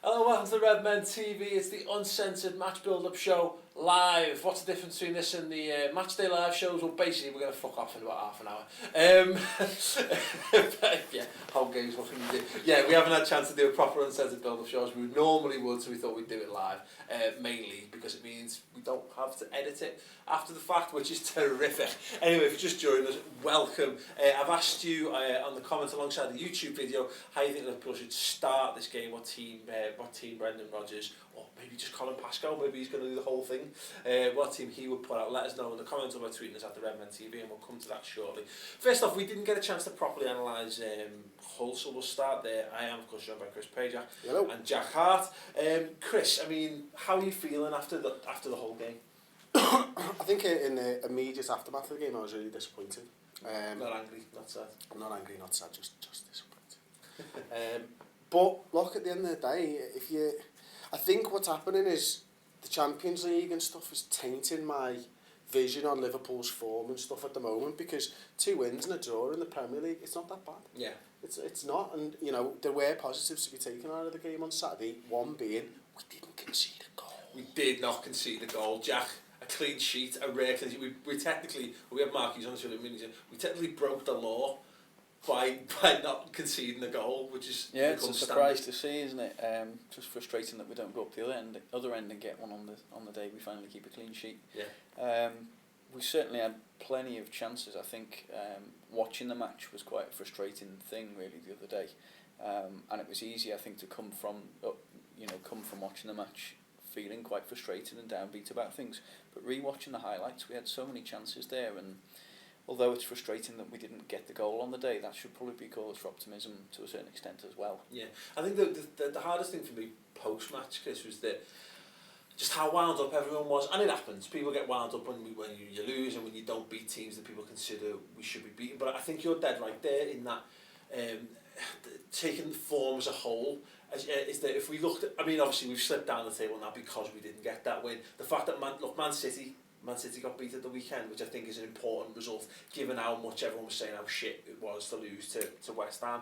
Hello, welcome to Redmen TV. It's the Uncensored match build-up show live. What's the difference between this and the matchday live shows? Well, basically, we're going to fuck off in about half an hour. Yeah, home games, what can you do? Yeah, we haven't had a chance to do a proper Uncensored build-up show as we normally would, so we thought we'd do it live, mainly because it means we don't have to edit it after the fact, which is terrific. Anyway, if you're just joining us, welcome. I've asked you on the comments alongside the YouTube video how you think Liverpool should start this game, what team Brendan Rodgers, or maybe just Colin Pascoe, maybe he's going to do the whole thing, what team he would put out. Let us know in the comments or by tweeting us at the Redmen TV, and we'll come to that shortly. First off, we didn't get a chance to properly analyse Hull, so we'll start there. I am, of course, joined by Chris Pajak and Jack Hart. Chris, I mean, how are you feeling after the Hull game? I think in the immediate aftermath of the game, I was really disappointed. Not angry, not sad. I'm not angry, not sad, just disappointed. But look, at the end of the day, I think what's happening is the Champions League and stuff is tainting my vision on Liverpool's form and stuff at the moment, because 2 wins and a draw in the Premier League, it's not that bad. Yeah. It's not, and you know, there were positives to be taken out of the game on Saturday, one being we didn't concede a goal. We did not concede a goal, Jack. A clean sheet, a rare clean sheet. We technically, we have Marquis on the show, we technically broke the law by not conceding a goal, which is it's a surprise to see, isn't it? Just frustrating that we don't go up the other end and get one on the day we finally keep a clean sheet. Yeah. We certainly had plenty of chances. I think watching the match was quite a frustrating thing, really, the other day, and it was easy, I think, to come from watching the match feeling quite frustrated and downbeat about things. But re-watching the highlights, we had so many chances there, and although it's frustrating that we didn't get the goal on the day, that should probably be cause for optimism to a certain extent as well. Yeah, I think the hardest thing for me post-match, Chris, was just how wound up everyone was. And it happens, people get wound up when you lose and when you don't beat teams that people consider we should be beating. But I think you're dead right there in that taking the form as a whole, is that if we looked at, I mean, obviously we've slipped down the table now because we didn't get that win. The fact that Man City got beat at the weekend, which I think is an important result, given how much everyone was saying how shit it was to lose to West Ham.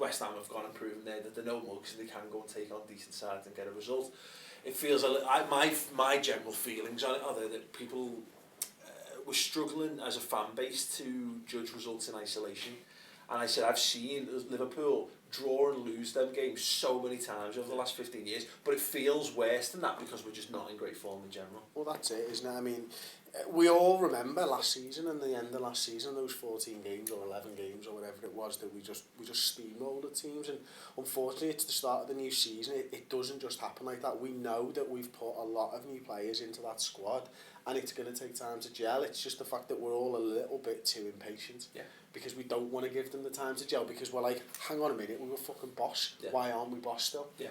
West Ham have gone and proven there that they're no mugs and they can go and take on decent sides and get a result. It feels my general feelings on it are that people were struggling as a fan base to judge results in isolation. And I said, I've seen Liverpool draw and lose them games so many times over the last 15 years, but it feels worse than that because we're just not in great form in general. Well, that's it, isn't it? I mean, we all remember last season and the end of last season, those 14 games or 11 games or whatever it was, that we just steamrolled the teams. And unfortunately, it's the start of the new season. It doesn't just happen like that. We know that we've put a lot of new players into that squad, and it's going to take time to gel. It's just the fact that we're all a little bit too impatient. Yeah. Because we don't want to give them the time to gel, because we're like, hang on a minute, we were fucking boss. Yeah. Why aren't we boss still? Yeah.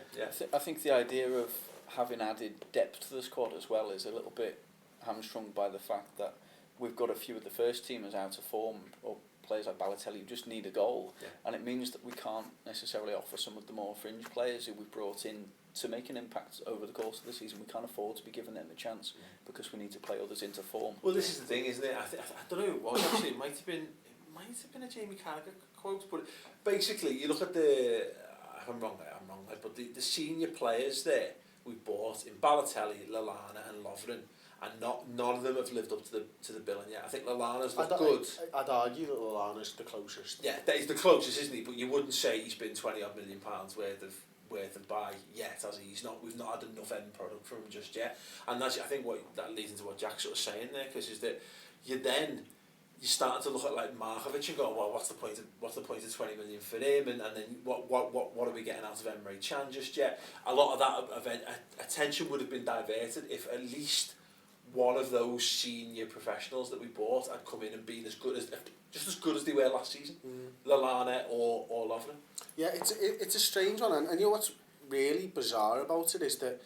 I think the idea of having added depth to the squad as well is a little bit hamstrung by the fact that we've got a few of the first teamers out of form, or players like Balotelli who just need a goal, and it means that we can't necessarily offer some of the more fringe players who we've brought in to make an impact over the course of the season. We can't afford to be giving them the chance because we need to play others into form. Well, this is the thing, isn't it? I don't know who it was actually. It might have been a Jamie Carragher quote, but basically you look at I'm wrong, but the senior players there we bought in Balotelli, Lallana and Lovren, and none of them have lived up to the billing yet. I think Lallana's looked good. I'd argue that Lallana's the closest. Yeah, he's the closest, isn't he? But you wouldn't say he's been £20 odd million worth of buy yet, has he? We've not had enough end product from him just yet. And that's, I think, that leads into what Jack's sort of saying there, because is that you're starting to look at like Markovic and go, well, what's the point of 20 million for him, and then what are we getting out of Emre Can just yet? A lot of that attention would have been diverted if at least one of those senior professionals that we bought had come in and been just as good as they were last season, Lallana or Lovren. Yeah, it's a strange one, and you know what's really bizarre about it is that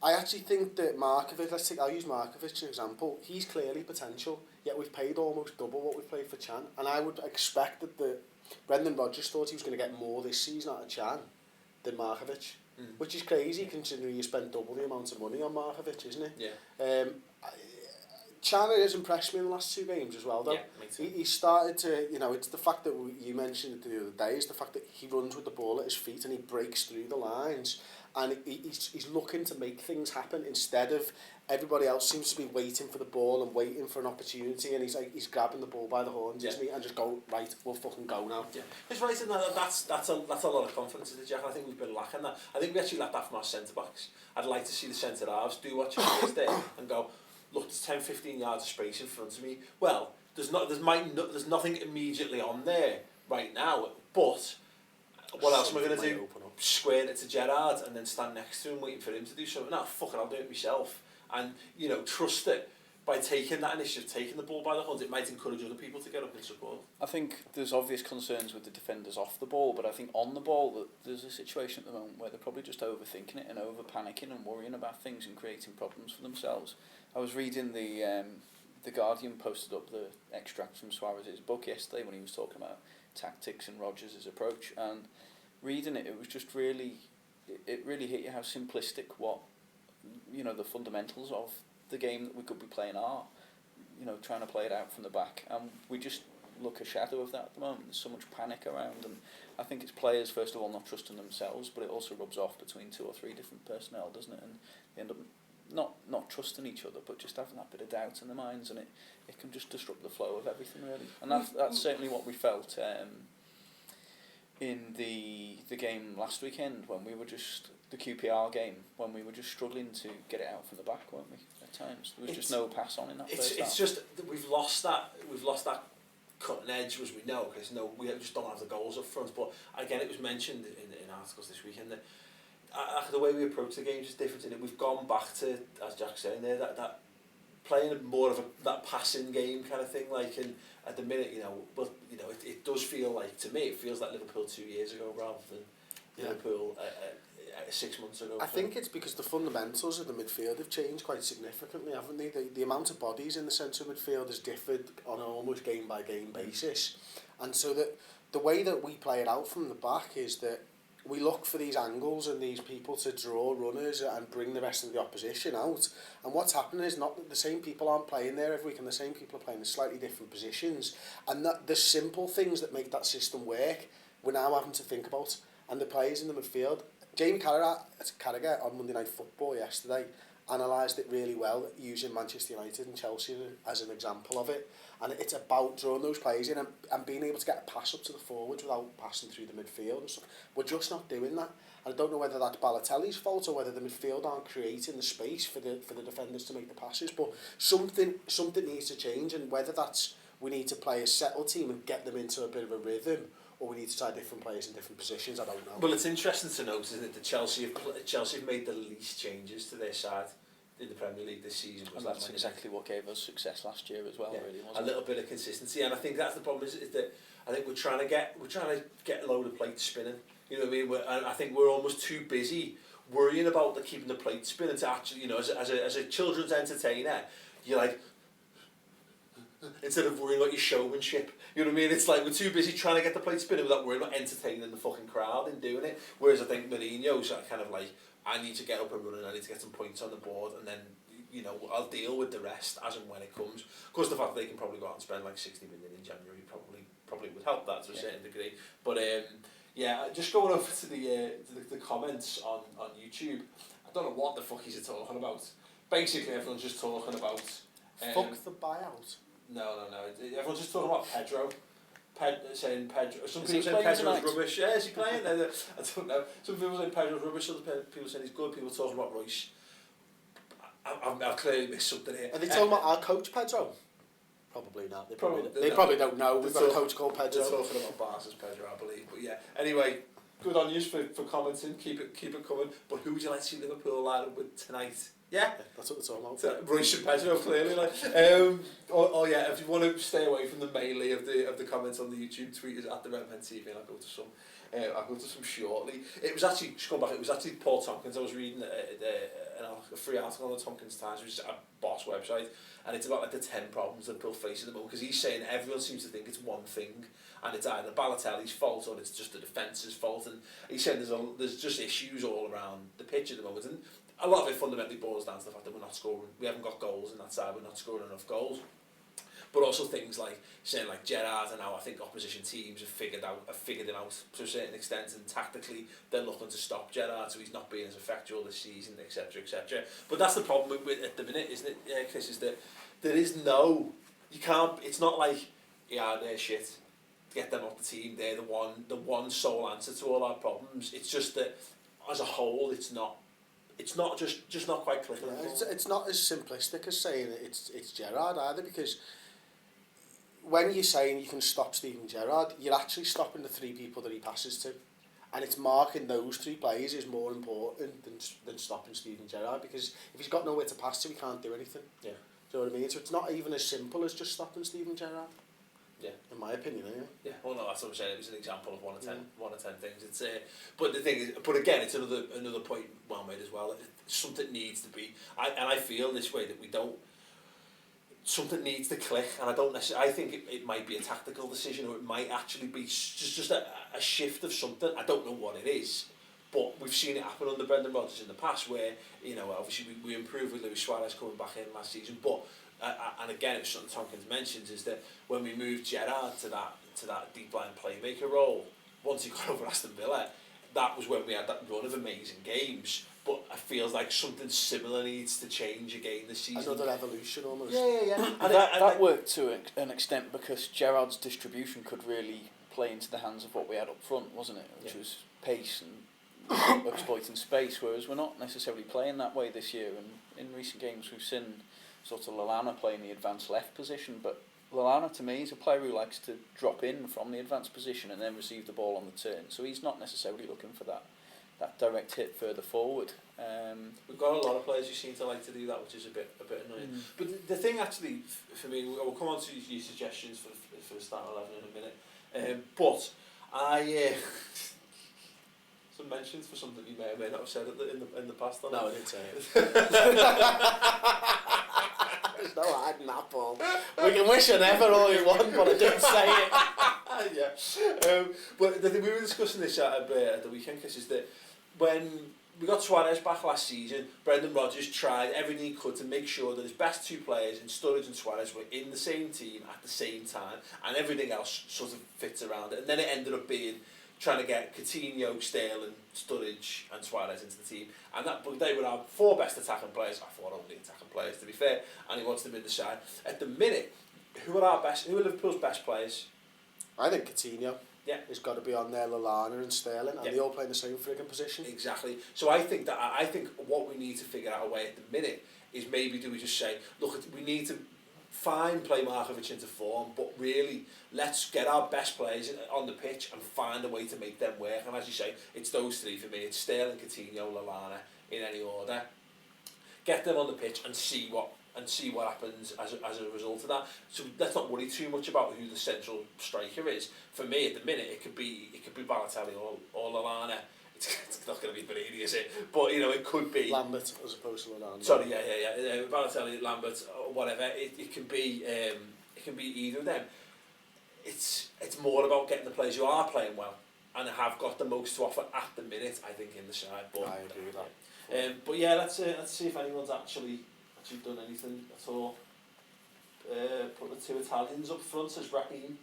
I actually think that Markovic, I'll use Markovic as an example, he's clearly potential, yet we've paid almost double what we've paid for Can, and I would expect that Brendan Rodgers thought he was going to get more this season out of Can than Markovic, which is crazy considering you spent double the amount of money on Markovic, isn't it? Yeah. Can has impressed me in the last 2 games as well, though. Yeah, me too. He started to, it's the fact that you mentioned it the other day, is the fact that he runs with the ball at his feet and he breaks through the lines. and he's looking to make things happen instead of everybody else seems to be waiting for the ball and waiting for an opportunity, and he's grabbing the ball by the horns, isn't he, and just go, right, we'll fucking go now. Yeah, it's right, and that's a lot of confidence in the Jack. I think we've been lacking that. I think we actually lacked that from our centre backs. I'd like to see the centre halves do what Chelsea did and go, look, there's 10-15 yards of space in front of me. Well, there's nothing immediately on there right now, but what else am I going to do? Square it to Gerrard and then stand next to him waiting for him to do something? No, fuck it, I'll do it myself. And, trust it. By taking that initiative, taking the ball by the horns, it might encourage other people to get up and support. I think there's obvious concerns with the defenders off the ball, but I think on the ball, there's a situation at the moment where they're probably just overthinking it and over-panicking and worrying about things and creating problems for themselves. I was reading the Guardian posted up the extract from Suarez's book yesterday when he was talking about tactics and Rodgers' approach, and reading it, it was just really hit you how simplistic the fundamentals of the game that we could be playing are, trying to play it out from the back, and we just look a shadow of that at the moment. There's so much panic around, and I think it's players first of all not trusting themselves, but it also rubs off between 2 or 3 different personnel, doesn't it? And they end up not trusting each other, but just having that bit of doubt in their minds, and it can just disrupt the flow of everything really. And that's certainly what we felt in the game last weekend, when we were just the QPR game, when we were just struggling to get it out from the back, weren't we? At times there was just no pass on in that first half. It's just we've lost that cutting edge, as we know, because we just don't have the goals up front. But again, it was mentioned in articles this weekend that the way we approach the game is different, and we've gone back to, as Jack's saying there, that playing more of that passing game kind of thing, and at the minute, it does feel like, to me, it feels like Liverpool 2 years ago rather than Liverpool 6 months ago. I think it's because the fundamentals of the midfield have changed quite significantly, haven't they? The amount of bodies in the centre of midfield has differed on an almost game-by-game basis. And so that the way that we play it out from the back is that we look for these angles and these people to draw runners and bring the rest of the opposition out. And what's happening is not that the same people aren't playing there every week, and the same people are playing in slightly different positions. And that the simple things that make that system work, we're now having to think about. And the players in the midfield, Jamie Carragher on Monday Night Football yesterday analysed it really well, using Manchester United and Chelsea as an example of it. And it's about drawing those players in and being able to get a pass up to the forwards without passing through the midfield and stuff. We're just not doing that. And I don't know whether that's Balotelli's fault or whether the midfield aren't creating the space for the defenders to make the passes. But something needs to change, and whether that's we need to play a settled team and get them into a bit of a rhythm, or we need to try different players in different positions, I don't know. Well, it's interesting to note, isn't it, that Chelsea have made the least changes to their side in the Premier League this season. And that's exactly what gave us success last year as well, really, wasn't it? A little bit of consistency, and I think that's the problem, is that I think we're trying to get a load of plates spinning. You know what I mean? I think we're almost too busy worrying about keeping the plate spinning to actually, as a children's entertainer, you're like, instead of worrying about your showmanship. You know what I mean? It's like we're too busy trying to get the plate spinning without worrying about entertaining the fucking crowd and doing it. Whereas I think Mourinho's kind of like, I need to get up and running, I need to get some points on the board, and then, I'll deal with the rest as and when it comes. Of course, the fact that they can probably go out and spend like 60 million in January probably would help that to a certain degree. But just going over to the comments on YouTube, I don't know what the fuck he's talking about. Basically, everyone's just talking about... fuck the buyout. No. Everyone's just talking about Pedro. Saying Pedro. Some Is people he saying playing Pedro's tonight? rubbish. Yeah, is he playing? I don't know. Some people saying Pedro's rubbish. Other people saying he's good. People talking about Royce. I've clearly missed something here. Are they talking about our coach Pedro? Probably not. They probably don't know. We've got a coach called Pedro. They're talking about Barca's Pedro, I believe. But yeah. Anyway, good on you for commenting. Keep it coming. But who would you like to see Liverpool line up with tonight? Yeah, that's what they're talking about. Royce and Pedro, clearly. If you want to stay away from the melee of the comments on the YouTube, tweet us at the Redmen TV, and I'll go to some shortly. It was actually Paul Tompkins. I was reading a free article on the Tompkins Times, which is a boss website, and it's about the 10 problems that Liverpool face at the moment, because he's saying everyone seems to think it's one thing, and it's either Balotelli's fault or it's just the defence's fault, and he's saying there's just issues all around the pitch at the moment, and a lot of it fundamentally boils down to the fact that we're not scoring. We haven't got goals on that side. We're not scoring enough goals. but also things like saying like Gerrard and now I think opposition teams have figured it out to a certain extent, and tactically they're looking to stop Gerrard so he's not being as effectual this season, etc., etc. But that's the problem with at the minute, isn't it, Chris? Is that there is no, you can't. It's not like they're shit. Get them off the team. They're the one sole answer to all our problems. It's just that as a whole, it's not just not quite clicking. Yeah, it's not as simplistic as saying it's Gerrard either, because when you're saying you can stop Steven Gerrard, you're actually stopping the 3 people that he passes to, and it's marking those 3 players is more important than stopping Steven Gerrard, because if he's got nowhere to pass to, he can't do anything. Yeah. Do you know what I mean? So it's not even as simple as just stopping Steven Gerrard. Yeah. In my opinion, anyway. Yeah. Well, no, that's what I'm saying. It was an example of one of 10 things. It's but the thing is, but again, it's another point well made as well. Something needs to be. I feel this way that we don't. Something needs to click, and I don't necessarily. I think it might be a tactical decision, or it might actually be just a shift of something. I don't know what it is, but we've seen it happen under Brendan Rodgers in the past, where obviously we improved with Luis Suarez coming back in last season, but. And again, it's something Tompkins mentions, is that when we moved Gerrard to that deep line playmaker role, once he got over Aston Villa, that was when we had that run of amazing games. But it feels like something similar needs to change again this season. Another evolution almost. Yeah. And that worked to an extent because Gerrard's distribution could really play into the hands of what we had up front, wasn't it? Which was pace and exploiting space, whereas we're not necessarily playing that way this year. And in recent games we've seen sort of Lallana playing the advanced left position, but Lallana to me is a player who likes to drop in from the advanced position and then receive the ball on the turn, so he's not necessarily looking for that direct hit further forward. We've got a lot of players who seem to like to do that, which is a bit annoying. But the thing actually, for me, we'll come on to your suggestions for the start 11 in a minute, but I some mentions for something you may or may not have said in the past. No, I didn't say it. There's no hiding that ball. We can wish it ever all you want, but I didn't say it. Yeah. But the thing we were discussing this at the weekend, Chris, is that when we got Suarez back last season, Brendan Rodgers tried everything he could to make sure that his best 2 players in Sturridge and Suarez were in the same team at the same time, and everything else sort of fits around it. And then it ended up being trying to get Coutinho, Sterling, Sturridge and Suarez into the team, and they were our 4 best attacking players. I thought only attacking players, to be fair, and he wants them in the side. At the minute, who are Liverpool's best players? I think Coutinho. Yeah, has got to be on there, Lallana and Sterling, and they all play in the same frigging position. Exactly. So I think what we need to figure out a way at the minute is maybe do we just say, look, we need to play Markovic into form, but really let's get our best players on the pitch and find a way to make them work. And as you say, it's those 3 for me. It's Sterling, Coutinho, Lallana in any order. Get them on the pitch and see what happens as a result of that. So let's not worry too much about who the central striker is. For me, at the minute, it could be Balotelli or Lallana. It's not going to be Berini, is it? But it could be Lambert as opposed to Lallana. Sorry, yeah. Balotelli, Lambert, or whatever. It can be either of them. It's more about getting the players who are playing well and have got the most to offer at the minute, I think, in the side. But I agree with that. But yeah, let's see if anyone's actually done anything at all. Put the 2 Italians up front as Raheem,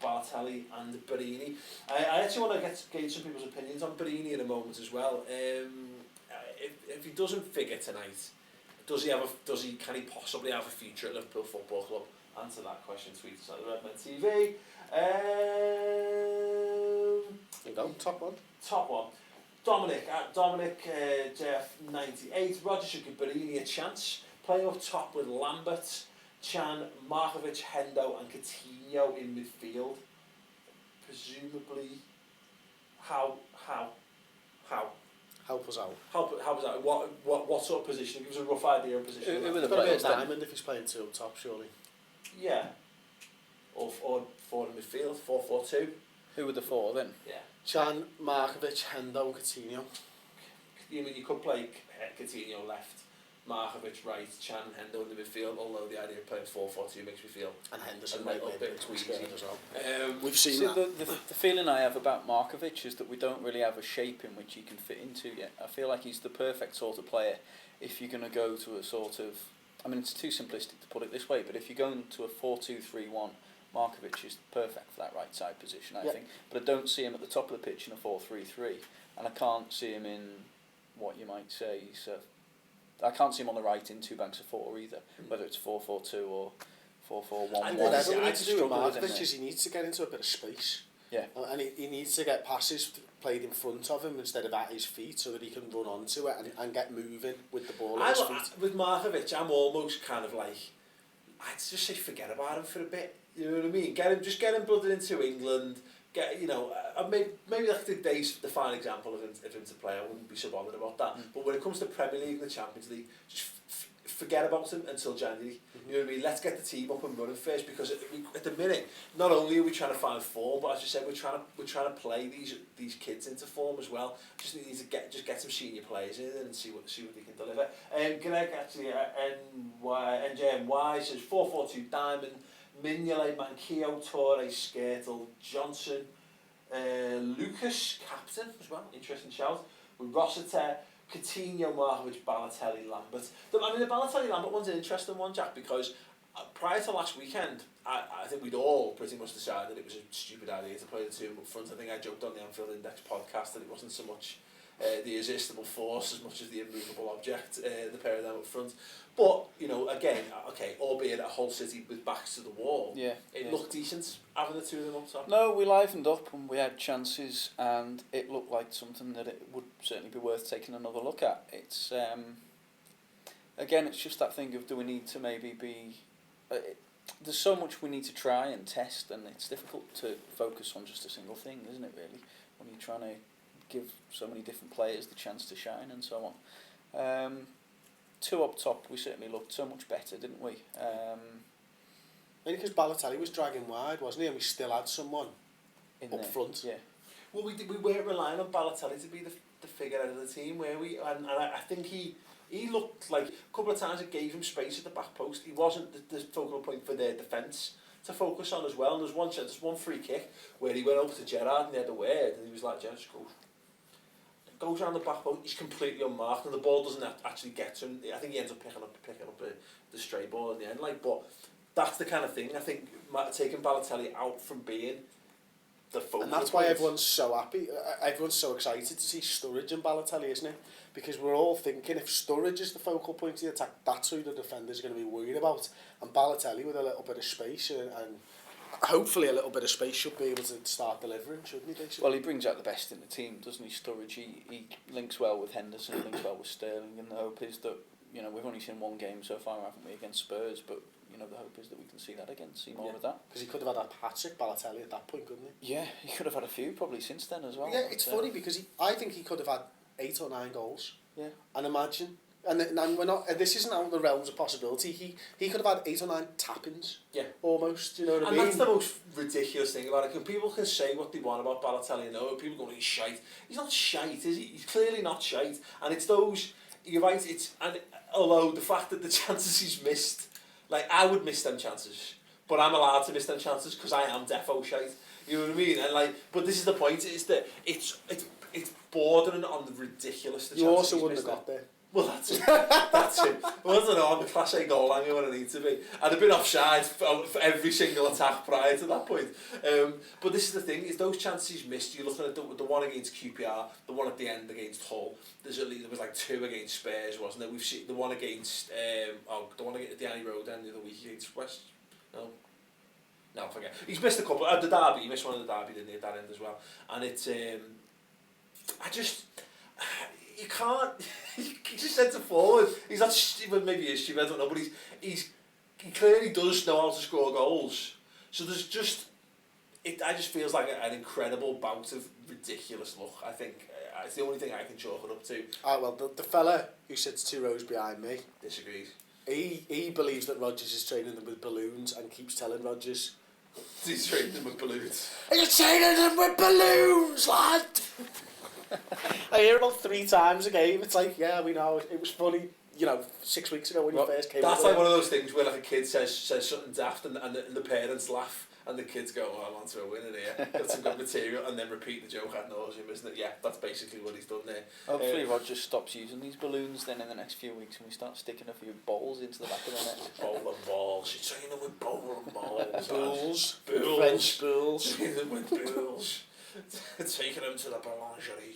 Balotelli and Berini. I actually want to gauge some people's opinions on Berini in a moment as well. If he doesn't figure tonight, can he possibly have a future at Liverpool Football Club? Answer that question, tweet us at the Redmen TV. There you go, top one. Dominic JF98. Rodgers should give Berini a chance. Playing up top with Lambert, Chan, Markovic, Hendo and Coutinho in midfield. Presumably, how? Help us out. Help us out. What sort of position? Give us a rough idea of position. Who were the Got to be a players then? diamond if he's playing 2 up top, surely. Yeah. Or 4 in midfield, 4-4-2. Who were the 4 then? Yeah. Chan, Markovic, Hendo and Coutinho. You could play Coutinho left, Markovic right, Chan and Hendo in the midfield, although the idea of playing 4-4-2 makes me feel And Henderson a might little be bit too easy. as well. We've seen See, that. the feeling I have about Markovic is that we don't really have a shape in which he can fit into yet. I feel like he's the perfect sort of player if you're going to go to a sort of I mean, it's too simplistic to put it this way, but if you're going to a 4-2-3-1, Markovic is perfect for that right side position, I think. But I don't see him at the top of the pitch in a 4-3-3, and I can't see him in what you might say. I can't see him on the right in two banks of four either, whether it's 4-4-2 or 4-4-1. And whatever we need to do with Markovic is he needs to get into a bit of space. Yeah. And he needs to get passes played in front of him instead of at his feet so that he can run onto it and get moving with the ball at his feet. With Markovic, I'm almost kind of like, I'd just say forget about him for a bit. You know what I mean? Get him blooded into England. Maybe like the fine example of him to play. I wouldn't be so bothered about that. But when it comes to Premier League and the Champions League, just forget about him until January. You know what I mean? Let's get the team up and running first, because at the minute, not only are we trying to find form, but as you said, we're trying to play these kids into form as well. Just need to get some senior players in and see what they can deliver. Greg actually NJMY says 4-4-2 Diamond, Mignolet, Manquillo, Torre, Skirtle, Johnson, Lucas captain as well. Interesting shout. With Rossiter, Coutinho, Markovic, Balotelli, Lambert. The Balotelli Lambert one's an interesting one, Jack, because prior to last weekend, I think we'd all pretty much decided it was a stupid idea to play the two up front. I think I joked on the Anfield Index podcast that it wasn't so much the irresistible force as much as the immovable object, the pair of them up front. But, again, albeit a whole City with backs to the wall, it looked decent having the two of them up top. No, we livened up and we had chances, and it looked like something that it would certainly be worth taking another look at. It's again, it's just that thing of, do we need to maybe be... there's so much we need to try and test, and it's difficult to focus on just a single thing, isn't it, really, when you're trying to give so many different players the chance to shine and so on. Two up top, we certainly looked so much better, didn't we? Maybe because Balotelli was dragging wide, wasn't he? And we still had someone up front. Yeah. Well, we weren't relying on Balotelli to be the figurehead of the team, were we? And I think he looked like, a couple of times it gave him space at the back post. He wasn't the focal point for their defence to focus on as well. And there's one free kick where he went over to Gerrard and he had a word, and he was like, Gerrard, just goes around the back post, he's completely unmarked, and the ball doesn't actually get to him. I think he ends up picking up the stray ball in the end. But that's the kind of thing, I think, taking Balotelli out from being the focal point. And that's why everyone's so happy, everyone's so excited to see Sturridge and Balotelli, isn't it? Because we're all thinking, if Sturridge is the focal point of the attack, that's who the defender's going to be worried about. And Balotelli, with a little bit of space and hopefully a little bit of space, should be able to start delivering, shouldn't he? Basically? Well, he brings out the best in the team, doesn't he, Sturridge? He links well with Henderson, links well with Sterling, and the hope is that, we've only seen one game so far, haven't we, against Spurs, but, the hope is that we can see that again, see more of that. Because he could have had a hat-trick, Balotelli, at that point, couldn't he? Yeah, he could have had a few probably since then as well. Yeah, it's funny because I think he could have had 8 or 9 goals. Yeah. And imagine... And we're not. This isn't out of the realms of possibility. He could have had 8 or 9 tap-ins. Yeah. Almost. You know what I mean? And that's the most ridiculous thing about it. People can say what they want about Balotelli. People go, he's shite. He's not shite, is he? He's clearly not shite. And it's those. You're right. Although the fact that the chances he's missed, like, I would miss them chances, but I'm allowed to miss them chances because I am defo shite. You know what I mean? And but this is the point. Is that it's bordering on the ridiculous. The you also wouldn't have got there. Well, that's it. That's it. Well, I don't know, I'm a Class A goal hanger when I need to be. I'd have been offside for every single attack prior to that point. But this is the thing, is those chances he's missed. You're looking at the one against QPR, the one at the end against Hull. There was like 2 against Spurs, wasn't there? We've seen the one against, the one at the Annie Road end the other week against West. No, forget. He's missed a couple. The derby, he missed one of the derby, didn't he, at that end as well. And it's, you can't. He's just centre forward. He's not stupid. Maybe he is stupid. I don't know. But he clearly does know how to score goals. So there's just. I just feels like an incredible bout of ridiculous luck. I think it's the only thing I can chalk it up to. Well, the fella who sits 2 rows behind me disagrees. He believes that Rodgers is training them with balloons and keeps telling Rodgers. He's training them with balloons. You're training them with balloons, lad. I hear about 3 times a game. It's like, yeah, we know. It was funny. you know, 6 weeks ago when you first came. That's like one of those things where like a kid says something daft and the parents laugh and the kids go, "Oh, I'm on to a winner here." Got some good material and then repeat the joke ad nauseum, isn't it? Yeah, that's basically what he's done there. Hopefully Roger stops using these balloons then in the next few weeks and we start sticking a few balls into the back of the net. Bowl and balls. You're training with bowl and balls. Bulls. Bulls. French bulls. Training with bulls. Taking them to the boulangerie.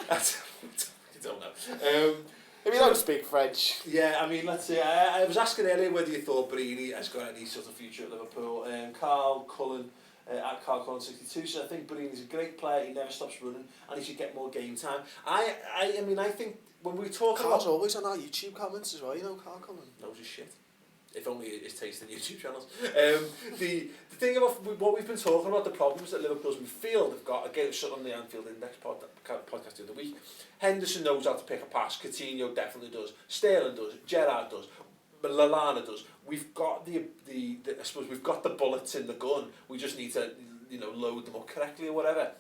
I don't know. If you don't speak French. Yeah, I mean, let's see. I was asking earlier whether you thought Barini has got any sort of future at Liverpool. Carl Cullen, at Carl Cullen 62, so I think Barini's a great player. He never stops running, and he should get more game time. I mean, I think when we talk Carl's about... always on our YouTube comments as well, you know, Carl Cullen. Knows his shit. If only his taste in YouTube channels. The thing about what we've been talking about, the problems that Liverpool's midfield have got, again, shut on the Anfield Index podcast the other week. Henderson knows how to pick a pass. Coutinho definitely does. Sterling does. Gerrard does. Lallana does. We've got the I suppose we've got the bullets in the gun. We just need to, you know, load them up correctly or whatever.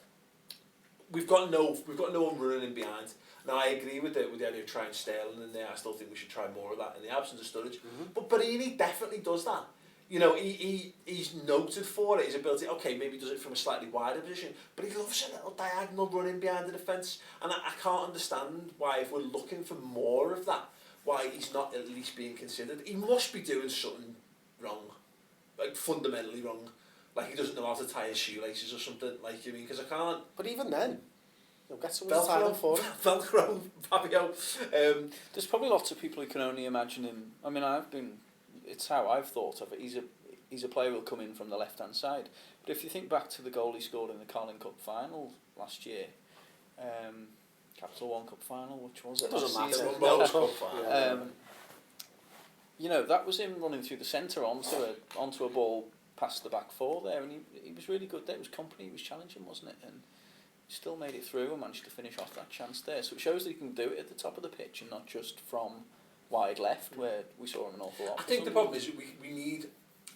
We've got no one running in behind. Now I agree with the idea of trying Sterling in there. I still think we should try more of that in the absence of Sturridge. But Barini definitely does that. You know, he's noted for it, his ability. Okay, maybe he does it from a slightly wider position, but he loves a little diagonal running behind the defence. And I can't understand why, if we're looking for more of that, why he's not at least being considered. He must be doing something wrong, like fundamentally wrong. Like he doesn't know how to tie his shoelaces or something. Like, you mean, because I can't. But even then, you'll get someone to tie them for him. Velcro, Fabio. There's probably lots of people who can only imagine him. I mean, it's how I've thought of it. He's a player who'll come in from the left-hand side. But if you think back to the goal he scored in the Carling Cup final last year, Capital One Cup final, which was it? Doesn't matter. Cup final. You know, that was him running through the centre onto a ball past the back four there, and he was really good there. It was company, he was challenging, wasn't it? And he still made it through and managed to finish off that chance there. So it shows that he can do it at the top of the pitch and not just from wide left, where we saw him an awful lot. I think the problem is we need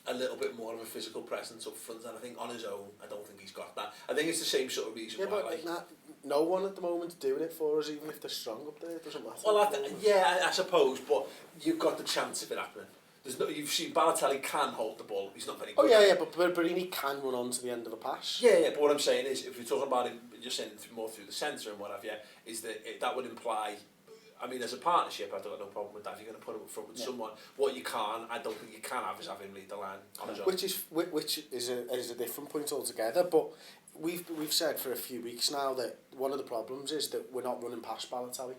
a little bit more of a physical presence up front, and I think on his own, I don't think he's got that. I think it's the same sort of reason why. But no one at the moment doing it for us, even if they're strong up there. It doesn't matter. Well, I suppose, but you've got the chance of it happening. You've seen Balotelli can hold the ball. He's not very good. Oh yeah, but Barini can run on to the end of the pass. Yeah, but what I'm saying is, if you're talking about him just saying more through the centre and what have you, is that would imply. I mean, as a partnership, I've got no problem with that. If you're going to put him up front with someone, what you can, I don't think you can have is have him lead the line on his own. Which is a different point altogether. But we've said for a few weeks now that one of the problems is that we're not running past Balotelli.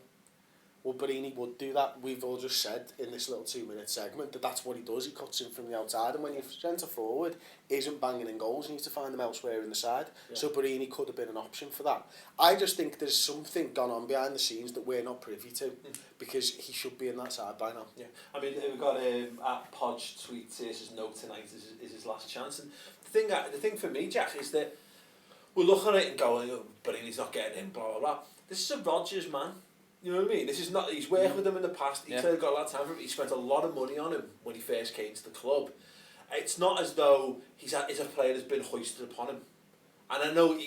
Well, Barini would do that. We've all just said in this little 2-minute segment that that's what he does. He cuts in from the outside, and when your centre forward isn't banging in goals, you need to find them elsewhere in the side. Yeah. So Barini could have been an option for that. I just think there's something gone on behind the scenes that we're not privy to, because he should be in that side by now. Yeah, I mean, we've got at Podge tweet says no tonight is his last chance, and the thing for me, Jack, is that we're looking at it and going, oh, Barini's not getting in, blah blah blah. This is a Rodgers man. You know what I mean? This is not. He's worked with him in the past. He's got a lot of time for him. He spent a lot of money on him when he first came to the club. It's not as though he's a player that's been hoisted upon him. And I know.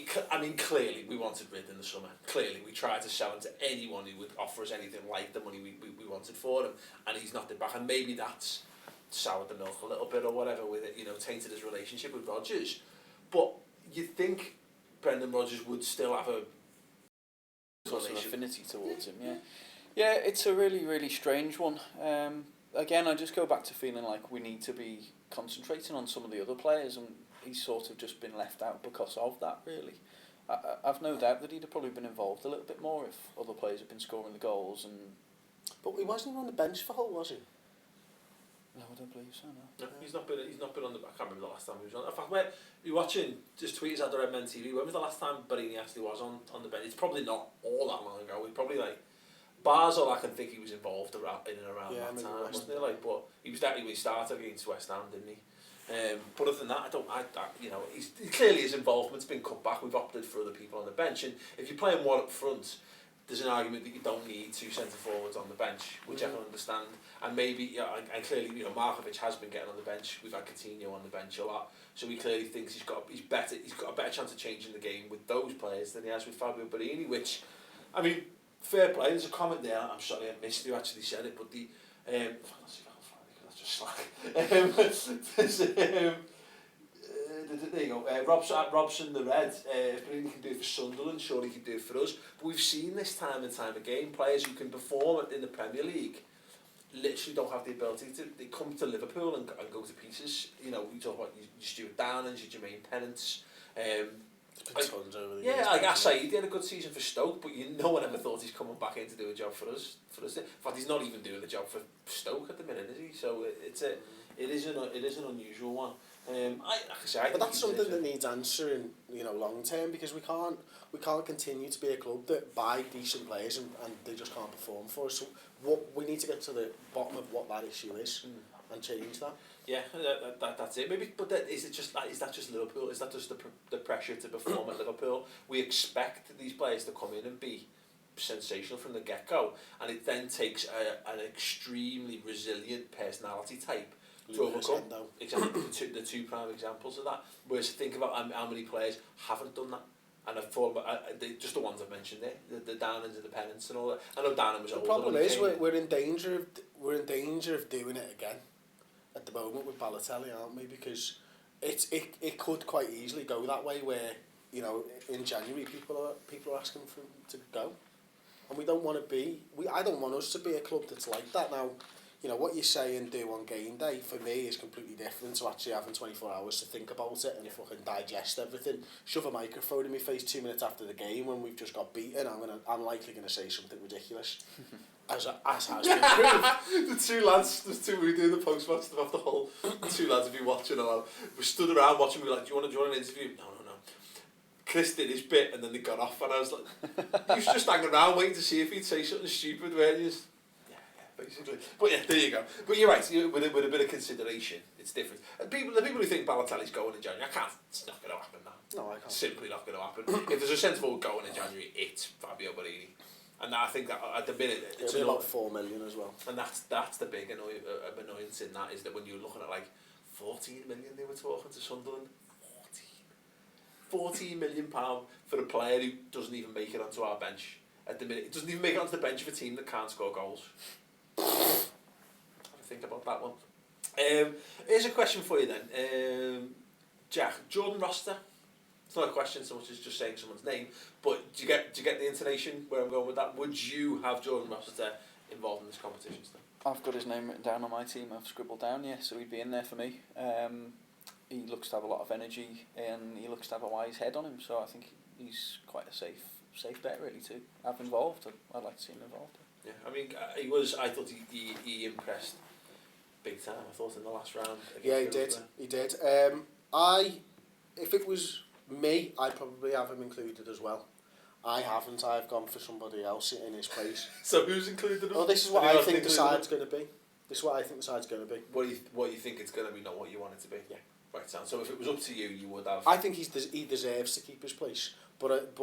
Clearly we wanted Rid in the summer. Clearly we tried to sell him to anyone who would offer us anything like the money we wanted for him. And he's knocked it back. And maybe that's soured the milk a little bit or whatever with it. You know, tainted his relationship with Rodgers. But you'd think Brendan Rodgers would still have a an affinity towards him, yeah. It's a really, really strange one. Again, I just go back to feeling like we need to be concentrating on some of the other players, and he's sort of just been left out because of that, really. I've no doubt that he'd have probably been involved a little bit more if other players had been scoring the goals. But he wasn't on the bench for Hull, was he? No, I don't believe so, no. No, he's not been on the. I can't remember the last time he was on. In fact, you're watching just tweets out the Redmen TV. When was the last time Barini actually was on the bench? It's probably not all that long ago. He probably Basel. I can think he was involved in and around that time, wasn't he? But he was definitely when he started against West Ham, didn't he? But other than that, he clearly his involvement's been cut back. We've opted for other people on the bench, and if you're playing one up front, there's an argument that you don't need two centre forwards on the bench, which I can understand. And maybe, and clearly, Markovic has been getting on the bench. We've had Coutinho on the bench a lot, so he clearly thinks he's got a better chance of changing the game with those players than he has with Fabio Barini. Which, I mean, fair play. There's a comment there. I'm sorry, I missed who actually said it, but the let's see if I can find it, 'cause that's just slack. There you go. Robson the Red. If he can do it for Sunderland, surely he can do it for us. But we've seen this time and time again. Players who can perform in the Premier League literally don't have the ability to. They come to Liverpool and go to pieces. You know, we talk about your Stuart Downans, your Jermaine Pennants. Like Asai, he did a good season for Stoke, but no one ever thought he's coming back in to do a job for us. In fact, he's not even doing the job for Stoke at the minute, is he? So it is an unusual one. But that's something that needs answering, long term, because we can't continue to be a club that buy decent players and they just can't perform for us. So we need to get to the bottom of what that issue is and change that. Yeah, that's it. Maybe, but is that just Liverpool? Is that just the pressure to perform at Liverpool? We expect these players to come in and be sensational from the get-go, and it then takes an extremely resilient personality type to overcome. Exactly, the two prime examples of that. Whereas think about how many players haven't done that, and I've thought about just the ones I've mentioned there, the Downans and the Pennants and all that. I know Downham was older. The problem is we're in danger of doing it again at the moment with Balotelli, aren't we? Because it could quite easily go that way, where in January people are asking for him to go, and we don't want to be. I don't want us to be a club that's like that now. What you say and do on game day, for me, is completely different to actually having 24 hours to think about it and fucking digest everything. Shove a microphone in my face 2 minutes after the game when we've just got beaten, I'm likely going to say something ridiculous. As has been proved. The two lads, we were doing the post-match stuff off the whole, the two lads have been watching, and we stood around watching, we were like, do you want an interview? No. Chris did his bit, and then they got off, and I was like, he was just hanging around waiting to see if he'd say something stupid, weren't you? Basically. But yeah, there you go. But you're right, with a bit of consideration, it's different. And the people who think Balotelli's going in January, it's not going to happen now. No, I can't. Simply not going to happen. If there's a sensible going in January, it's Fabio Borini. And I think that at the minute it's about 4 million as well. And that's the big annoyance in that, is that when you're looking at like 14 million they were talking to Sunderland, 14 £14 million for a player who doesn't even make it onto our bench at the minute. It doesn't even make it onto the bench of a team that can't score goals. Have a think about that one. Here's a question for you then, Jack. Jordan Rossiter. It's not a question so much as just saying someone's name, but do you get the intonation where I'm going with that? Would you have Jordan Rossiter involved in this competition still? I've got his name written down on my team. I've scribbled down, so he'd be in there for me. He looks to have a lot of energy and he looks to have a wise head on him, so I think he's quite a safe bet really to have involved. I'd like to see him involved. Yeah, I mean, I thought he impressed big time. I thought in the last round. Yeah, he did. If it was me, I'd probably have him included as well. I haven't. I've gone for somebody else in his place. So who's included him? Oh, this is what I think the side's going to be. What you think it's going to be, not what you want it to be. Yeah. Right, so if it was up to you, you would have. I think he deserves to keep his place, but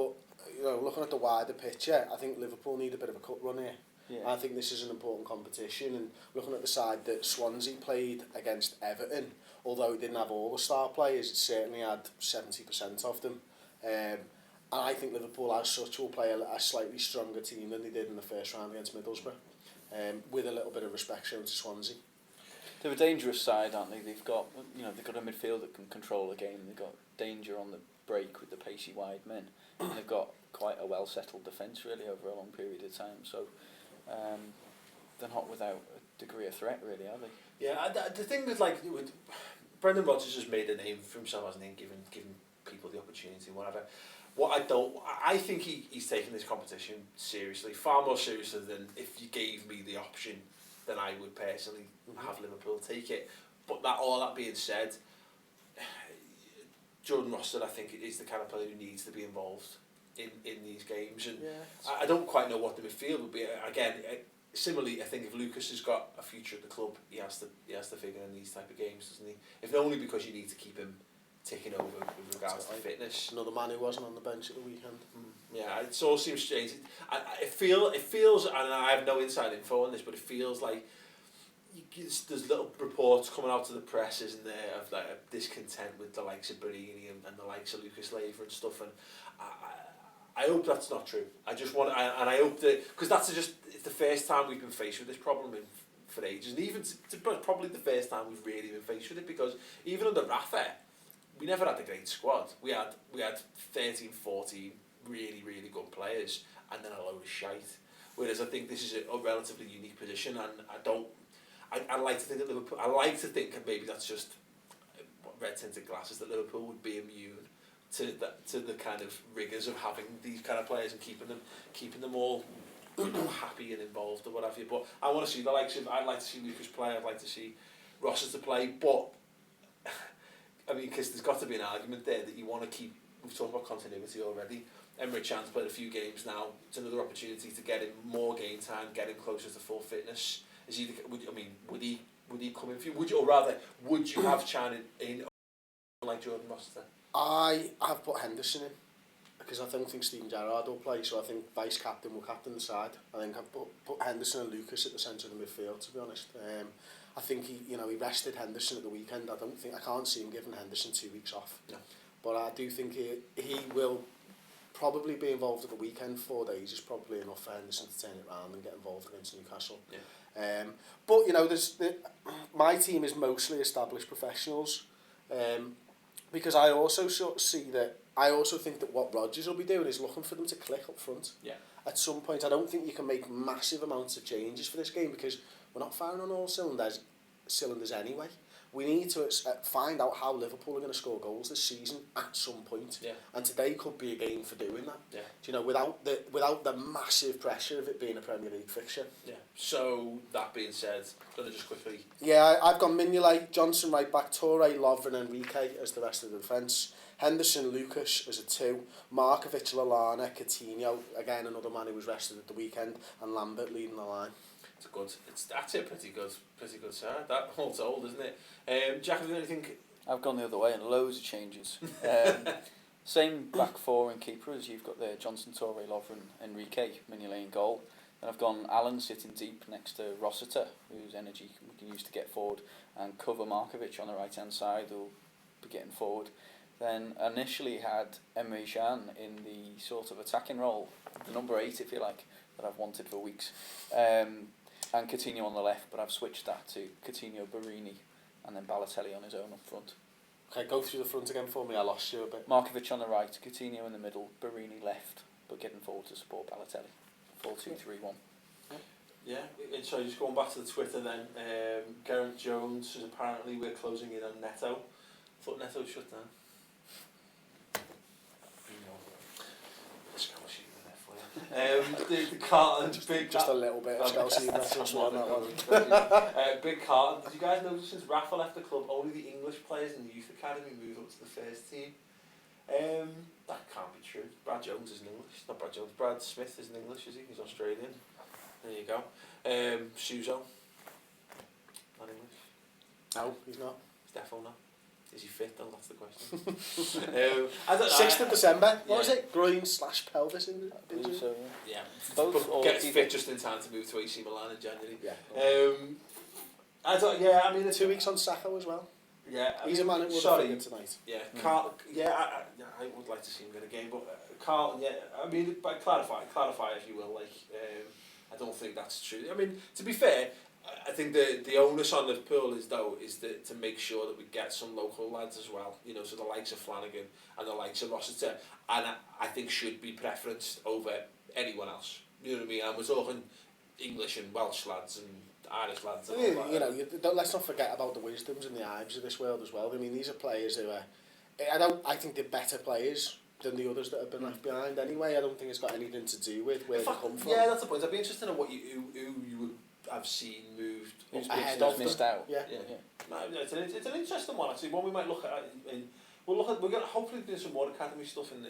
looking at the wider picture, I think Liverpool need a bit of a cut run here. Yeah. I think this is an important competition, and looking at the side that Swansea played against Everton, although it didn't have all the star players, it certainly had 70% of them. And I think Liverpool as such will play a slightly stronger team than they did in the first round against Middlesbrough, with a little bit of respect shown to Swansea. They're a dangerous side, aren't they? They've got a midfield that can control the game. They've got danger on the break with the pacey wide men, and they've got quite a well settled defence really over a long period of time. So they're not without a degree of threat, really, are they? Yeah, the thing with Brendan Rodgers has made a name for himself, hasn't he? Giving people the opportunity, whatever. I think he's taking this competition seriously, far more seriously than if you gave me the option, then I would personally have Liverpool take it. But all that being said, Jordan Rossiter, I think, is the kind of player who needs to be involved in these games, and I don't quite know what the midfield would be. Again, similarly, I think if Lucas has got a future at the club, he has to figure in these type of games, doesn't he? If only because you need to keep him ticking over with regards to fitness. Another man who wasn't on the bench at the weekend. Yeah, it all seems strange. It feels, and I have no inside info on this, but it feels like there's little reports coming out to the press, isn't there, of like a discontent with the likes of Barini and the likes of Lucas Leiva and stuff, and I hope that's not true. I just want, and I hope that, because it's the first time we've been faced with this problem for ages, and even probably the first time we've really been faced with it, because even under Rafa, we never had a great squad. We had 13, 14 really, really good players, and then a load of shite. Whereas I think this is a relatively unique position, and I like to think that Liverpool, and maybe that's just red tinted glasses, that Liverpool would be immune to the kind of rigours of having these kind of players and keeping them all happy and involved or what have you. But I want to see the likes of, I'd like to see Lucas play, I'd like to see Rossiter play, but I mean, because there's got to be an argument there that you want to keep. We've talked about continuity already. Emre Can's played a few games now. It's another opportunity to get him more game time, get him closer to full fitness. Would he come in for you? Would you have Can in like Jordan Rossiter? I have put Henderson in because I don't think Steven Gerrard will play, so I think vice captain will captain the side. I think I've put Henderson and Lucas at the centre of the midfield, to be honest. I think he rested Henderson at the weekend. I can't see him giving Henderson 2 weeks off. No. But I do think he will probably be involved at the weekend. 4 days is probably enough for Henderson to turn it around and get involved against Newcastle. Yeah. But my team is mostly established professionals, because I also sort of see that. I also think that what Rodgers will be doing is looking for them to click up front. Yeah. At some point, I don't think you can make massive amounts of changes for this game because we're not firing on all cylinders anyway. We need to find out how Liverpool are going to score goals this season at some point. Yeah. And today could be a game for doing that. Yeah. Do you know, without the massive pressure of it being a Premier League fixture. Yeah. So that being said, going to just quickly. Yeah, I've got Mignolet, Johnson right back, Toure, Lovren, Enrique as the rest of the defence. Henderson, Lucas as a 2, Markovic, Lallana, Coutinho, again another man who was rested at the weekend, and Lambert leading the line. That's a pretty good side. That holds old, isn't it? Jack, have you anything? I've gone the other way and loads of changes. Same back four and keeper as you've got there: Johnson, Toure, Lovren, Enrique, Mignolet in goal. Then I've gone Allen sitting deep next to Rossiter, whose energy we can use to get forward, and cover Markovic on the right hand side, who'll be getting forward. Then initially had Emre Can in the sort of attacking role, the number 8 if you like, that I've wanted for weeks. And Coutinho on the left, but I've switched that to Coutinho, Barini, and then Balotelli on his own up front. Okay, go through the front again for me, I lost you a bit. Markovic on the right, Coutinho in the middle, Barini left, but getting forward to support Balotelli. 4-2-3-1. Yeah, so just going back to the Twitter then, Gareth Jones says apparently we're closing in on Neto. I thought Neto shut down. The Carlton, just a little bit of Chelsea message on that one. Big Carlton. Did you guys notice since Rafa left the club, only the English players in the youth academy move up to the first team? That can't be true. Brad Jones isn't English. Not Brad Jones. Brad Smith isn't English, is he? He's Australian. There you go. Suso. Not English. No, he's not. He's definitely not. Is he fit though? That's the question. 6th of December. What was it? Groin/pelvis injury? So, yeah. Both gets fit just in time to move to AC Milan in January. Yeah. I mean, 2 weeks on Sacco as well. Yeah. He's a man who would have figured tonight. Yeah. I would like to see him get a game, but Carlton. Yeah. I mean, but clarify if you will. Like, I don't think that's true. I mean, to be fair, I think the onus on Liverpool is to make sure that we get some local lads as well. You know, so the likes of Flanagan and the likes of Rossiter, and I think should be preferenced over anyone else. You know what I mean? And we're talking English and Welsh lads and Irish lads. And you know, let's not forget about the Wisdoms and the Ives of this world as well. I mean, these are players who are. I think they're better players than the others that have been left behind. Anyway, I don't think it's got anything to do with where they come from. Yeah, that's the point. I'd be interested in what who you would. I've seen moved. Who's missed out? Yeah. No, it's an interesting one actually. One we might look at. We're going to hopefully do some more academy stuff in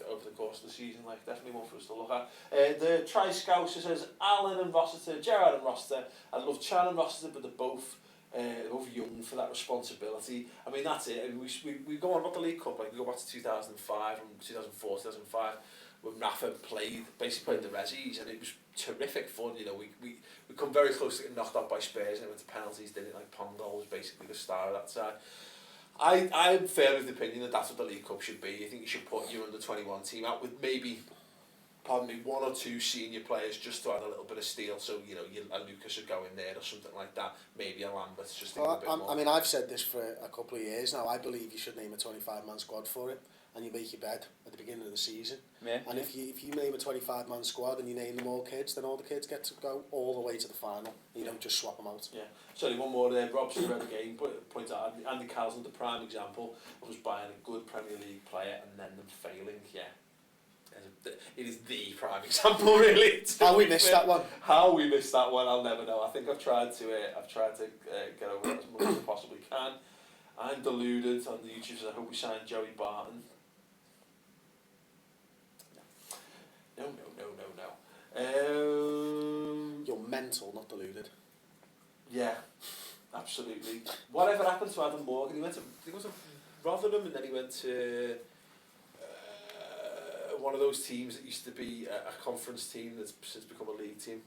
over the course of the season. Like definitely one for us to look at. The Tri Scouser says Allen and Rossiter, Gerrard and Rossiter. I love Can and Rossiter, but they're both young for that responsibility. I mean that's it. I mean, we go on about the League Cup. Like we go back to 2005 and 2004, 2005. When Rafa basically played the Rezzies, and it was terrific fun. You know, we come very close to getting knocked out by Spurs and it went to penalties, didn't it? Like Pondol was basically the star of that side. I'm fair with the opinion that that's what the League Cup should be. I think you should put your under-21 team out with maybe, pardon me, 1 or 2 senior players just to add a little bit of steel. So, you know, a Lucas would go in there or something like that. Maybe a Lambert's just a bit more. I mean, I've said this for a couple of years now. I believe you should name a 25-man squad for it, and you make your bed at the beginning of the season. Yeah. And if you name a 25-man squad and you name them all kids, then all the kids get to go all the way to the final. You don't just swap them out. Yeah. Sorry, one more there. Rob's read the game, point out Andy Carroll's the prime example of us buying a good Premier League player and then them failing. Yeah. It is the prime example, really. How we missed that one? How we missed that one, I'll never know. I think I've tried to get over it as much as I possibly can. I'm deluded on the YouTube, so I hope we sign Joey Barton. No. You're mental, not deluded. Yeah, absolutely. Whatever happened to Adam Morgan? He went to Rotherham and then he went to one of those teams that used to be a conference team that's since become a league team.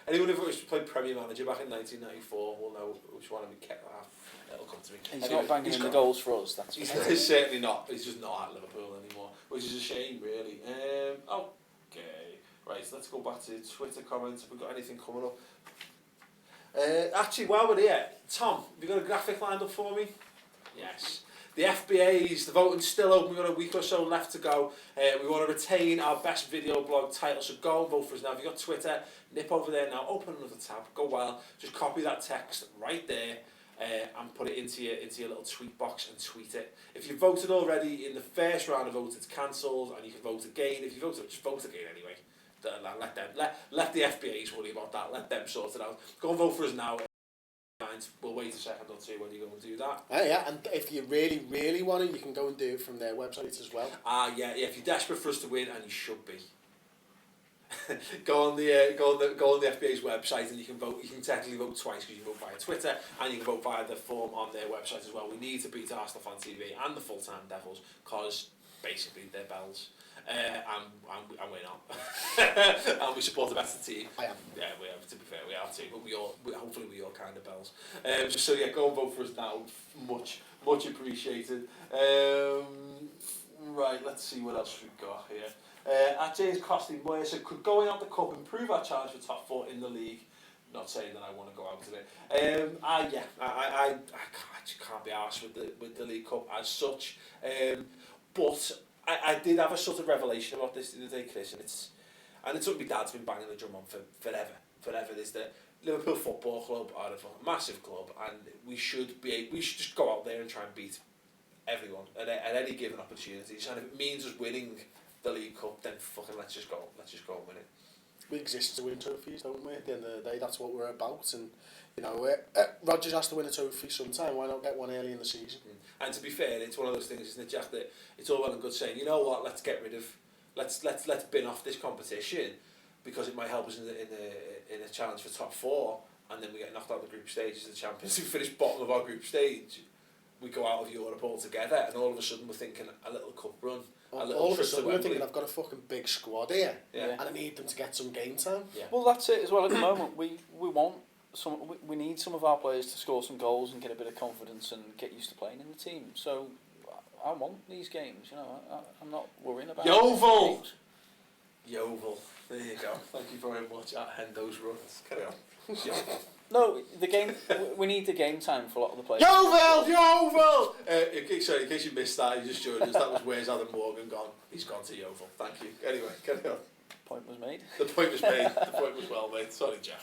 Anyone who played Premier Manager back in 1994 will know which one of me kept that. It'll come to me. He's not banging in the goals for us. He's certainly not. He's just not at Liverpool anymore, which is a shame, really. Okay, right. So let's go back to Twitter comments. Have we got anything coming up? Actually, while we're here, Tom, have you got a graphic lined up for me? Yes. The FBAs, the voting's still open. We've got a week or so left to go. We want to retain our best video blog title, so go and vote for us now. If you've got Twitter, nip over there now, open another tab, go wild, just copy that text right there and put it into your little tweet box and tweet it. If you voted already in the first round of votes, it's cancelled and you can vote again. If you voted, just vote again anyway. Let the FBAs worry about that. Let them sort it out. Go and vote for us now. We'll wait a second or two when you go and do that. Yeah, and if you really, really want it, you can go and do it from their website as well. Yeah. If you're desperate for us to win, and you should be, go on the FBA's website and you can vote. You can technically vote twice because you can vote via Twitter and you can vote via the form on their website as well. We need to beat Arsenal Fan TV and the full-time Devils because basically they're bells. And we're not. And we support the better team. I am. Yeah, we are. To be fair, we are too. But hopefully we all kind of bells. So yeah, go and vote for us now. Much appreciated. Right, let's see what else we've got here. At James Costley Moyer said, could going out the cup improve our challenge for top 4 in the league? Not saying that I want to go out of it. I can't be arsed with the League Cup as such. But I did have a sort of revelation about this the other day, Chris, and it's something my dad's been banging the drum on for forever. Is that Liverpool Football Club are a massive club, and we should just go out there and try and beat everyone at any given opportunities. And if it means us winning the League Cup, then fucking let's just go and win it. We exist to win trophies, don't we? At the end of the day, that's what we're about. And you know, Rodgers has to win a trophy sometime. Why not get one early in the season? And to be fair, it's one of those things, isn't it, Jack? That it's all well and good saying, you know what, let's bin off this competition because it might help us in a challenge for top 4, and then we get knocked out of the group stage as the champions. We finish bottom of our group stage, we go out of Europe altogether, and all of a sudden we're thinking a little cup run. All of a sudden we're thinking, I've got a fucking big squad here, yeah. and I need them to get some game time. Yeah. Well, that's it as well. At the moment, we need some of our players to score some goals and get a bit of confidence and get used to playing in the team. So I want these games. You know, I'm not worrying about Yeovil. There you go. Thank you very much. At Hendo's runs. Carry on. Yeovil. No, the game. We need the game time for a lot of the players. Yeovil! Sorry, in case you missed that, you just joined us. That was where's Adam Morgan gone? He's gone to Yeovil. Thank you. Anyway, carry on. Point was made. The point was made. The point was well made. Sorry, Jack.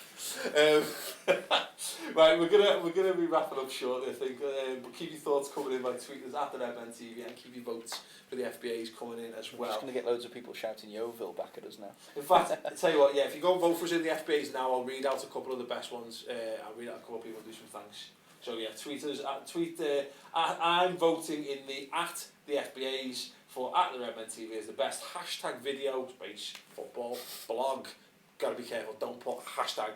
Right, we're gonna be wrapping up shortly, I think. But keep your thoughts coming in by tweeting us at the Redmen TV and keep your votes for the FBAs coming in as well. We're just going to get loads of people shouting Yeovil back at us now. In fact, I tell you what, yeah, if you go and vote for us in the FBAs now, I'll read out a couple of the best ones. I'll read out a couple of people and do some thanks. So yeah, tweet us. I'm voting in the FBAs for at the Redmen TV as the best hashtag video space football blog. Got to be careful. Don't put hashtag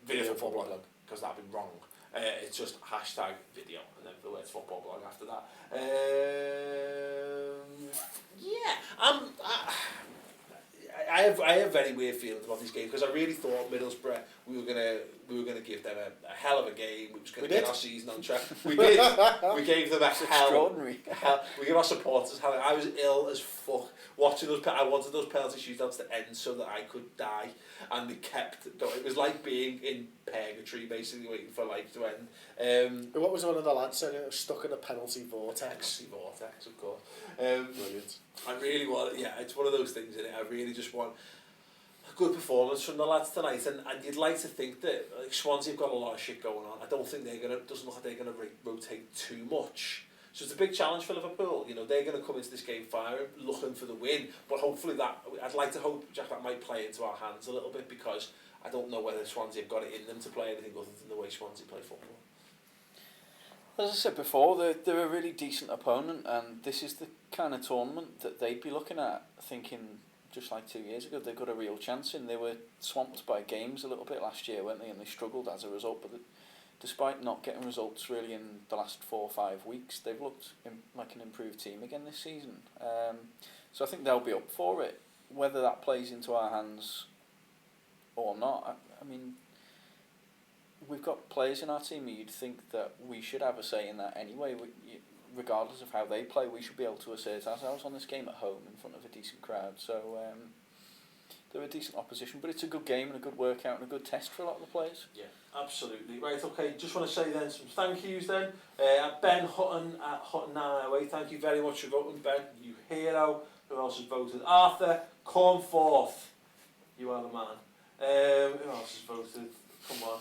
video football blog because that'd be wrong. It's just hashtag video and then the words football blog after that. I have very weird feelings about these games because I really thought Middlesbrough we were gonna give them a hell of a game. We was gonna get our season on track. We did. We gave them a extraordinary. We gave our supporters hell. I was ill as fuck watching those. I wanted those penalty shootouts to end so that I could die, and they kept going. It was like being in purgatory, basically waiting for life to end. What was one of the lads said? It was stuck in a penalty vortex. Penalty vortex, of course. Brilliant. I really want, it's one of those things, isn't it? I really just want a good performance from the lads tonight, and you'd like to think that like Swansea have got a lot of shit going on. I don't think doesn't look like they're gonna rotate too much. So it's a big challenge for Liverpool. You know, they're going to come into this game firing, looking for the win. But hopefully I'd like to hope, Jack, that might play into our hands a little bit, because I don't know whether Swansea have got it in them to play anything other than the way Swansea play football. As I said before, they're a really decent opponent, and this is the kind of tournament that they'd be looking at, thinking, just like 2 years ago, they've got a real chance in. They were swamped by games a little bit last year, weren't they? And they struggled as a result, but despite not getting results really in the last 4 or 5 weeks, they've looked like an improved team again this season. So I think they'll be up for it. Whether that plays into our hands or not, I mean, we've got players in our team, you'd think that we should have a say in that anyway. Regardless of how they play, we should be able to assert ourselves on this game at home in front of a decent crowd. So they're a decent opposition, but it's a good game and a good workout and a good test for a lot of the players. Yeah, absolutely. Right, okay, just want to say then some thank yous then. Ben Hutton at Hutton 908, thank you very much for voting, Ben, you hero. Who else has voted? Arthur Cornforth, you are the man. Who else has voted? Come on.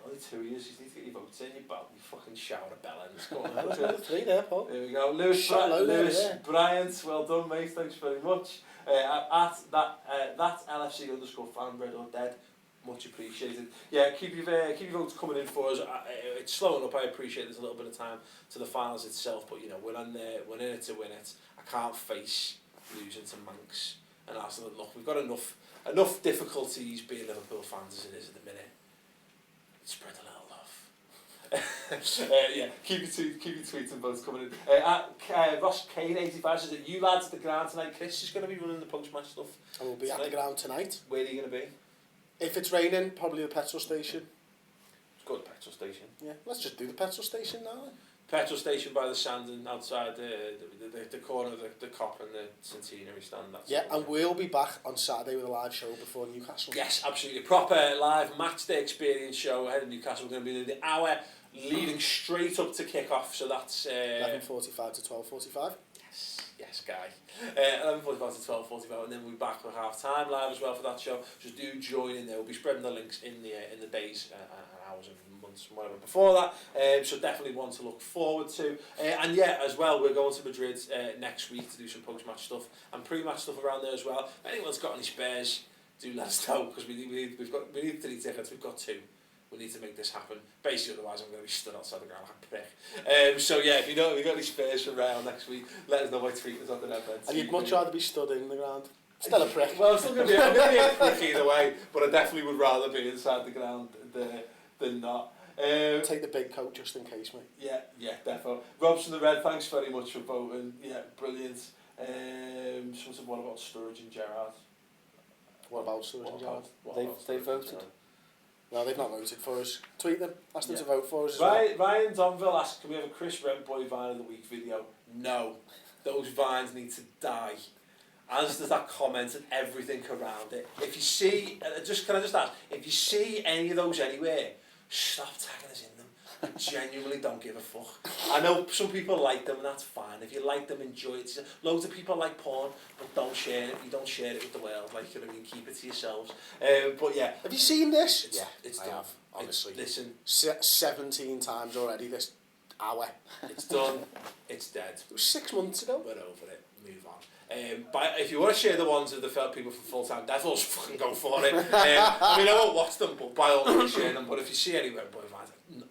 Only 2 years, you need to get your votes in, you fucking shower of bellends. Go on. 2 3 there, Paul. There we go. Lewis Bryant, well done, mate, thanks very much. At that LFC _ fan, red or dead, much appreciated. Yeah, keep your votes coming in for us. It's slowing up, I appreciate there's a little bit of time to the finals itself, but you know, we're in it to win it. I can't face losing to Manx and Arsenal. Look, we've got enough difficulties being Liverpool fans as it is at the minute. Spread a little love. Yeah, keep your tweets and votes coming in. Ross Kane 85 says that you lads at the ground tonight. Chris is going to be running the post-match stuff. I will be at the ground tonight. Where are you going to be? If it's raining, probably the petrol station. Let's go to the petrol station. Yeah, let's just do the petrol station now then. Petrol station by the sand and outside the corner of the Cop and the Centenary stand. That's and we'll be back on Saturday with a live show before Newcastle. Yes, absolutely. Proper live match day experience show ahead of Newcastle. We're going to be in the hour leading straight up to kick-off, so that's 11:45 to 12:45. Yes, Guy. 11:45 to 12:45, and then we'll be back for half-time live as well for that show. Just do join in there. We'll be spreading the links in the days and hours and months and whatever before that. So definitely one to look forward to. And yeah, as well, we're going to Madrid next week to do some post-match stuff and pre-match stuff around there as well. If anyone's got any spares, do let us know, because we need 3 tickets. We've got 2. We need to make this happen. Basically, otherwise I'm going to be stood outside the ground like a prick. So yeah, if you got any spares for Rail next week, let us know by tweeting us on the Redmen. And you'd much rather be stood in the ground. Still a prick. Well, I'm still going to be a prick either way, but I definitely would rather be inside the ground than not. Take the big coat just in case, mate. Yeah, definitely. Rob's from the Red, thanks very much for voting. Yeah, brilliant. Someone said, what about Sturridge and Gerrard? What about Sturridge and Gerrard? They voted. No, they've not voted for us. Tweet them, ask them to vote for us as Ryan Donville asked, can we have a Chris Rentboy Vine of the Week video? No. Those vines need to die. As does that comment and everything around it. If you see, can I just ask, if you see any of those anywhere, stop tagging us in them. I genuinely don't give a fuck. I know some people like them and that's fine. If you like them, enjoy it. Loads of people like porn, but don't share it. You don't share it with the world. Like, you know what I mean? Keep it to yourselves. But yeah. Have you seen this? It's I done. have, honestly. Listen. 17 times already this hour. It's done. It's dead. It was 6 months ago. We're over it. Move on. But if you want to share the ones of the people from Full Time Devils, fucking go for it. I mean, I won't watch them, but by all means share them. But if you see any Red Boy Vines,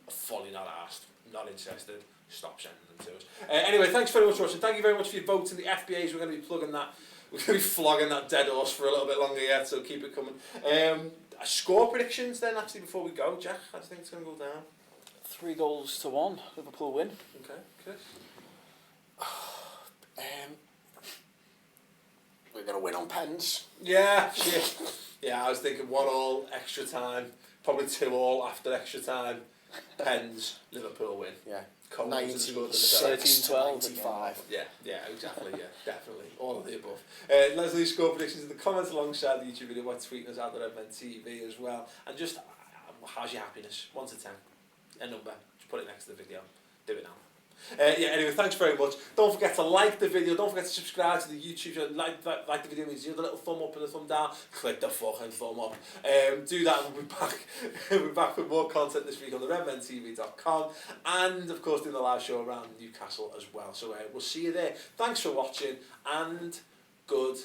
fully not asked, not interested, stop sending them to us. Anyway, thanks very much for watching. Thank you very much for your votes in the FBAs. We're going to be plugging that. We're going to be flogging that dead horse for a little bit longer yet, so keep it coming. Score predictions then, actually, before we go. Jack, how do you think it's going to go down? 3-1, Liverpool win. Okay, Chris? we're going to win on pens. Yeah, shit. Yeah, I was thinking 1-1 extra time, probably 2-2 after extra time. Pens, Liverpool win. Yeah. Coles 96 to 13-12 95. Yeah, exactly, yeah, definitely. All of the above. Let's leave score predictions in the comments alongside the YouTube video by tweeting us out the Redmen TV as well. And just, how's your happiness? 1 to 10. A number. Just put it next to the video. Do it now. Anyway, thanks very much. Don't forget to like the video. Don't forget to subscribe to the YouTube channel. Like the video means the little thumb up and the thumb down. Click the fucking thumb up. Do that and we'll be back. We'll be back with more content this week on the redmentv.com and of course doing the live show around Newcastle as well. So we'll see you there. Thanks for watching and good